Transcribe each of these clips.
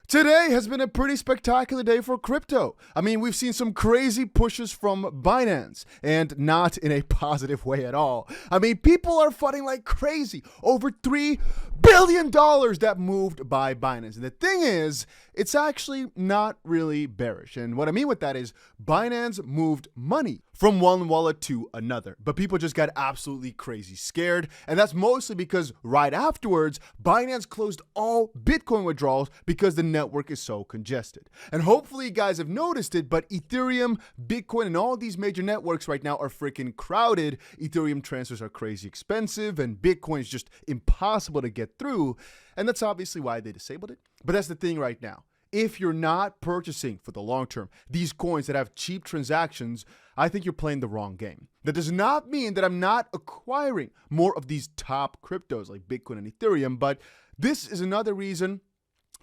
Today has been a pretty spectacular day for crypto. I mean, we've seen some crazy pushes from Binance, and not in a positive way at all. I mean, people are funding like crazy. Over $3 billion that moved by Binance. And the thing is, it's actually not really bearish. And what I mean with that is Binance moved money from one wallet to another. But people just got absolutely crazy scared. And that's mostly because right afterwards, Binance closed all Bitcoin withdrawals because the network is so congested. And hopefully you guys have noticed it, but Ethereum, Bitcoin, and all these major networks right now are freaking crowded. Ethereum transfers are crazy expensive, and Bitcoin is just impossible to get through. And that's obviously why they disabled it. But that's the thing right now. If you're not purchasing for the long term these coins that have cheap transactions, I think you're playing the wrong game. That does not mean that I'm not acquiring more of these top cryptos like Bitcoin and Ethereum, but this is another reason,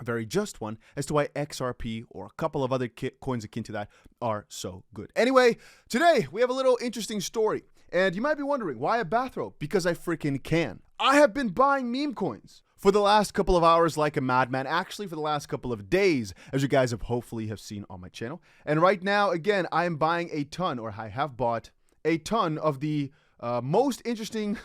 a very just one, as to why XRP or a couple of other coins akin to that are so good. Anyway, today we have a little interesting story. And you might be wondering, why a bathrobe? Because I freaking can. I have been buying meme coins for the last couple of hours like a madman, actually for the last couple of days, as you guys have hopefully have seen on my channel. And right now, again, I am buying a ton, or I have bought a ton of the most interesting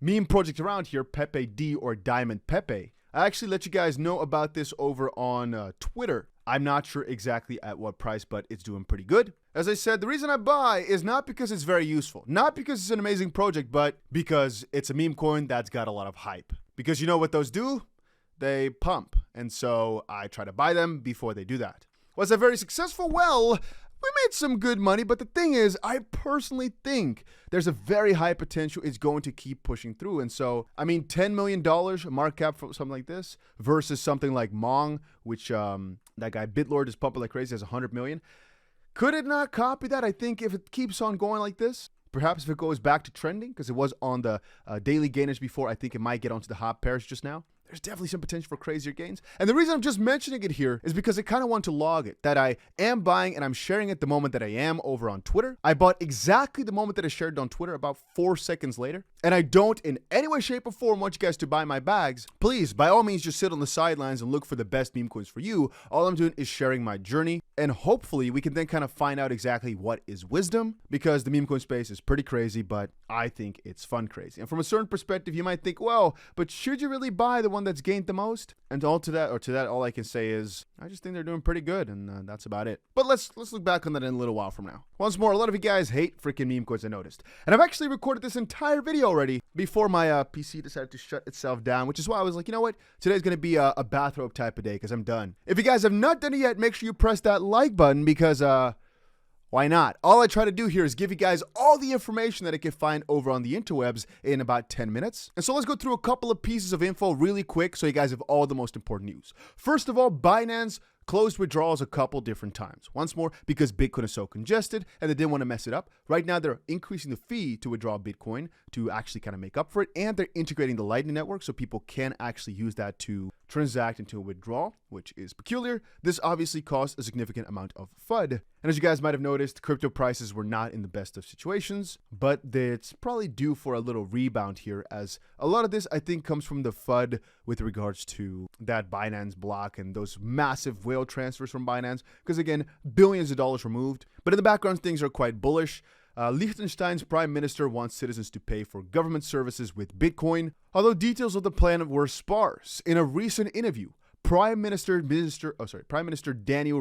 meme project around here, Pepe D or Diamond Pepe. I actually let you guys know about this over on Twitter. I'm not sure exactly at what price, but it's doing pretty good. As I said, the reason I buy is not because it's very useful, not because it's an amazing project, but because it's a meme coin that's got a lot of hype. Because you know what those do? They pump. And so I try to buy them before they do that. Was that very successful? Well, we made some good money, but the thing is, I personally think there's a very high potential it's going to keep pushing through. And so, I mean, $10 million market cap for something like this versus something like Mong, which that guy BitLord is pumping like crazy, has 100 million. Could it not copy that? I think if it keeps on going like this, perhaps if it goes back to trending, because it was on the daily gainers before, I think it might get onto the hot pairs just now. There's definitely some potential for crazier gains. And the reason I'm just mentioning it here is because I kind of want to log it, that I am buying and I'm sharing it the moment that I am over on Twitter. I bought exactly the moment that I shared it on Twitter, about 4 seconds later. And I don't in any way, shape, or form want you guys to buy my bags. Please, by all means, just sit on the sidelines and look for the best meme coins for you. All I'm doing is sharing my journey. And hopefully we can then kind of find out exactly what is wisdom, because the meme coin space is pretty crazy, but I think it's fun crazy. And from a certain perspective, you might think, well, but should you really buy the one that's gained the most? And to that, all I can say is, I just think they're doing pretty good, and that's about it. But let's look back on that in a little while from now. Once more, a lot of you guys hate freaking meme coins, I noticed. And I've actually recorded this entire video already before my PC decided to shut itself down, which is why I was like, you know what? Today's going to be a bathrobe type of day, because I'm done. If you guys have not done it yet, make sure you press that like button, because why not? All I try to do here is give you guys all the information that I can find over on the interwebs in about 10 minutes. And so let's go through a couple of pieces of info really quick so you guys have all the most important news. First of all, Binance closed withdrawals a couple different times. Once more, because Bitcoin is so congested and they didn't want to mess it up. Right now, they're increasing the fee to withdraw Bitcoin to actually kind of make up for it. And they're integrating the Lightning Network so people can actually use that to transact into a withdrawal, which is peculiar. This obviously caused a significant amount of FUD. And as you guys might have noticed, crypto prices were not in the best of situations, but it's probably due for a little rebound here, as a lot of this, I think, comes from the FUD with regards to that Binance block and those massive whale transfers from Binance, because again, billions of dollars were moved. But in the background, things are quite bullish. Liechtenstein's prime minister wants citizens to pay for government services with Bitcoin, although details of the plan were sparse. In a recent interview, Prime Minister Daniel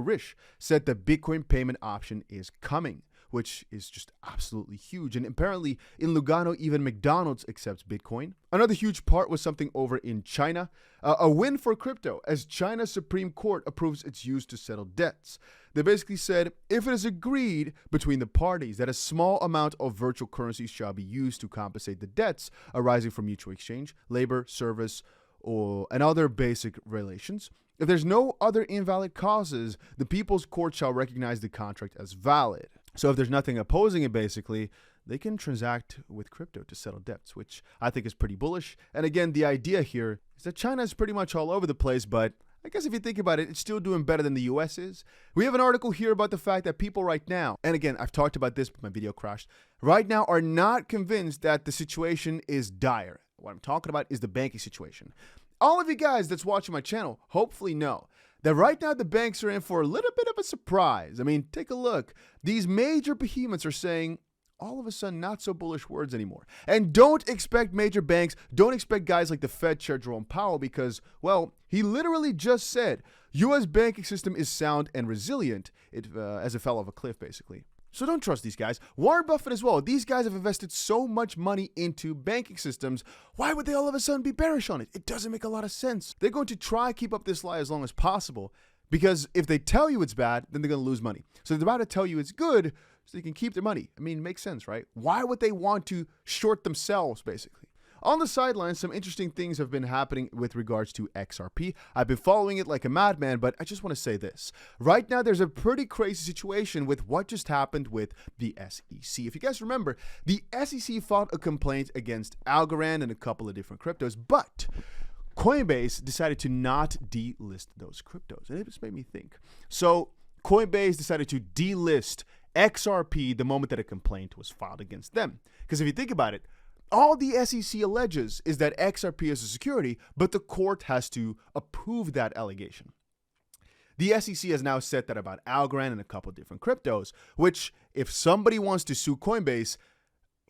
Risch said the Bitcoin payment option is coming, which is just absolutely huge. And apparently in Lugano, even McDonald's accepts Bitcoin. Another huge part was something over in China, a win for crypto, as China's Supreme Court approves its use to settle debts. They basically said, if it is agreed between the parties that a small amount of virtual currencies shall be used to compensate the debts arising from mutual exchange, labor, service, and other basic relations, if there's no other invalid causes, the People's Court shall recognize the contract as valid. So if there's nothing opposing it, basically, they can transact with crypto to settle debts, which I think is pretty bullish. And again, the idea here is that China is pretty much all over the place, but I guess if you think about it, it's still doing better than the US is. We have an article here about the fact that people right now, and again, I've talked about this, but my video crashed, right now are not convinced that the situation is dire. What I'm talking about is the banking situation. All of you guys that's watching my channel hopefully know that right now the banks are in for a little bit of a surprise. I mean, take a look. These major behemoths are saying all of a sudden not so bullish words anymore. And don't expect major banks, don't expect guys like the Fed Chair Jerome Powell because, well, he literally just said U.S. banking system is sound and resilient as it fell off a cliff, basically. So don't trust these guys. Warren Buffett as well. These guys have invested so much money into banking systems. Why would they all of a sudden be bearish on it? It doesn't make a lot of sense. They're going to try to keep up this lie as long as possible because if they tell you it's bad, then they're going to lose money. So they're about to tell you it's good so they can keep their money. I mean, it makes sense, right? Why would they want to short themselves, basically? On the sidelines, some interesting things have been happening with regards to XRP. I've been following it like a madman, but I just want to say this. Right now, there's a pretty crazy situation with what just happened with the SEC. If you guys remember, the SEC filed a complaint against Algorand and a couple of different cryptos, but Coinbase decided to not delist those cryptos. And it just made me think. So Coinbase decided to delist XRP the moment that a complaint was filed against them. Because if you think about it, all the SEC alleges is that XRP is a security, but the court has to approve that allegation. The SEC has now said that about Algorand and a couple different cryptos, which if somebody wants to sue Coinbase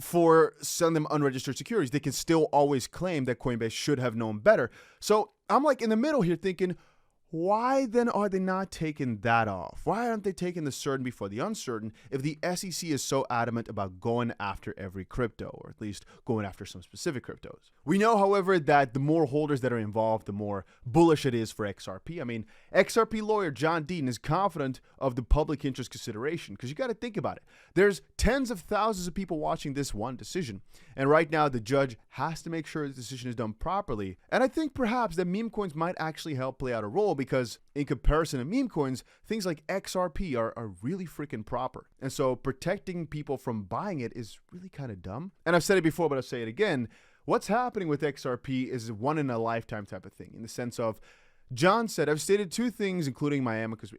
for selling them unregistered securities, they can still always claim that Coinbase should have known better. So I'm like in the middle here thinking, why then are they not taking that off? Why aren't they taking the certain before the uncertain if the SEC is so adamant about going after every crypto, or at least going after some specific cryptos? We know, however, that the more holders that are involved, the more bullish it is for XRP. I mean, XRP lawyer John Dean is confident of the public interest consideration because you got to think about it. There's tens of thousands of people watching this one decision. And right now, the judge has to make sure the decision is done properly. And I think perhaps that meme coins might actually help play out a role because in comparison to meme coins, things like XRP are really freaking proper. And so protecting people from buying it is really kind of dumb. And I've said it before, but I'll say it again. What's happening with XRP is one in a lifetime type of thing in the sense of John said, I've stated two things, including in my amicus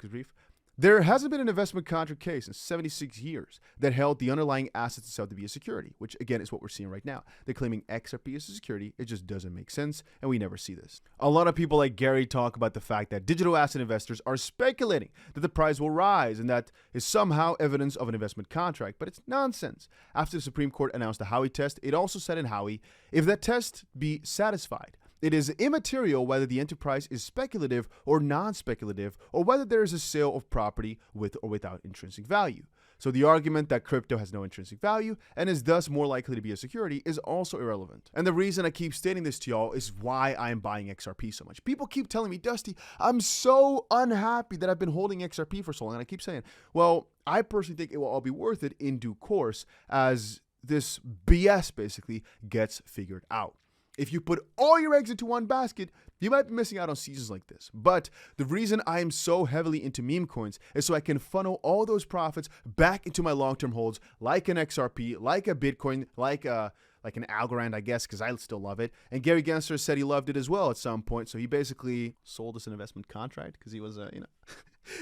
brief. There hasn't been an investment contract case in 76 years that held the underlying assets itself to be a security, which again is what we're seeing right now. They're claiming XRP is a security. It just doesn't make sense, and we never see this. A lot of people like Gary talk about the fact that digital asset investors are speculating that the price will rise, and that is somehow evidence of an investment contract, but it's nonsense. After the Supreme Court announced the Howey test, it also said in Howey, if that test be satisfied, it is immaterial whether the enterprise is speculative or non-speculative, or whether there is a sale of property with or without intrinsic value. So the argument that crypto has no intrinsic value and is thus more likely to be a security is also irrelevant. And the reason I keep stating this to y'all is why I'm buying XRP so much. People keep telling me, Dusty, I'm so unhappy that I've been holding XRP for so long. And I keep saying, well, I personally think it will all be worth it in due course as this BS basically gets figured out. If you put all your eggs into one basket, you might be missing out on seasons like this. But the reason I am so heavily into meme coins is so I can funnel all those profits back into my long-term holds, like an XRP, like a Bitcoin, like an Algorand, I guess, because I still love it. And Gary Gensler said he loved it as well at some point. So he basically sold us an investment contract because he was,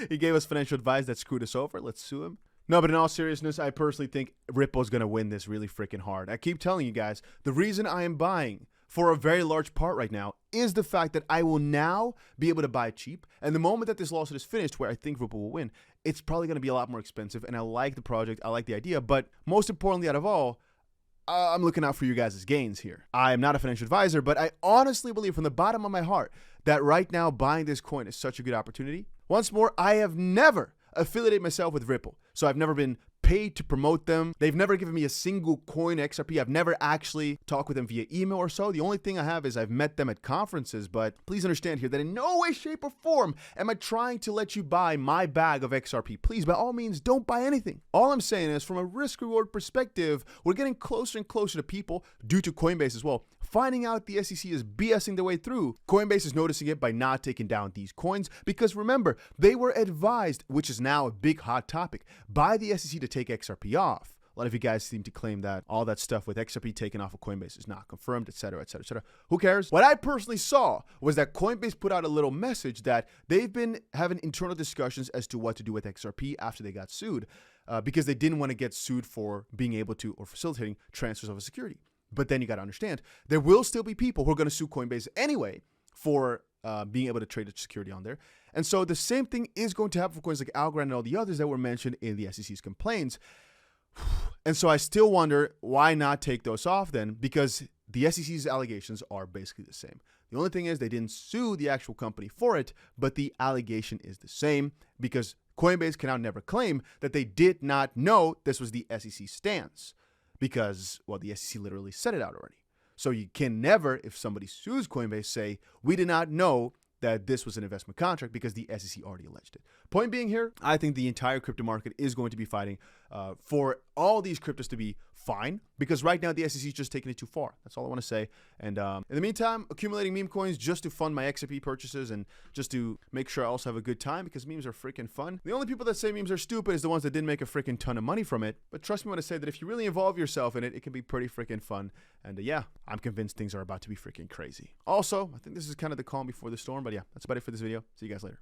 he gave us financial advice that screwed us over. Let's sue him. No, but in all seriousness, I personally think Ripple's going to win this really freaking hard. I keep telling you guys, the reason I am buying for a very large part right now is the fact that I will now be able to buy cheap. And the moment that this lawsuit is finished, where I think Ripple will win, it's probably going to be a lot more expensive. And I like the project. I like the idea. But most importantly out of all, I'm looking out for you guys' gains here. I am not a financial advisor, but I honestly believe from the bottom of my heart that right now buying this coin is such a good opportunity. Once more, I have never affiliated myself with Ripple. So I've never been paid to promote them. They've never given me a single coin XRP. I've never actually talked with them via email or so. The only thing I have is I've met them at conferences, but please understand here that in no way, shape, or form am I trying to let you buy my bag of XRP. Please, by all means, don't buy anything. All I'm saying is from a risk-reward perspective, we're getting closer and closer to people, due to Coinbase as well, finding out the SEC is BSing their way through. Coinbase is noticing it by not taking down these coins because remember, they were advised, which is now a big hot topic, by the SEC to take XRP off. A lot of you guys seem to claim that all that stuff with XRP taken off of Coinbase is not confirmed, etc., etc., etc. Who cares? What I personally saw was that Coinbase put out a little message that they've been having internal discussions as to what to do with XRP after they got sued because they didn't want to get sued for being able to or facilitating transfers of a security. But then you got to understand, there will still be people who are going to sue Coinbase anyway for being able to trade a security on there. And so the same thing is going to happen for coins like Algorand and all the others that were mentioned in the SEC's complaints. And so I still wonder, why not take those off then? Because the SEC's allegations are basically the same. The only thing is they didn't sue the actual company for it, but the allegation is the same because Coinbase can now never claim that they did not know this was the SEC stance because, well, the SEC literally said it out already. So you can never, if somebody sues Coinbase, say, we did not know that this was an investment contract because the SEC already alleged it. Point being here, I think the entire crypto market is going to be fighting for all these cryptos to be fine because right now the SEC is just taking it too far. That's all I want to say. And in the meantime, accumulating meme coins just to fund my XRP purchases and just to make sure I also have a good time because memes are freaking fun. The only people that say memes are stupid is the ones that didn't make a freaking ton of money from it. But trust me when I say that if you really involve yourself in it, it can be pretty freaking fun. And yeah, I'm convinced things are about to be freaking crazy. Also, I think this is kind of the calm before the storm. But yeah, that's about it for this video. See you guys later.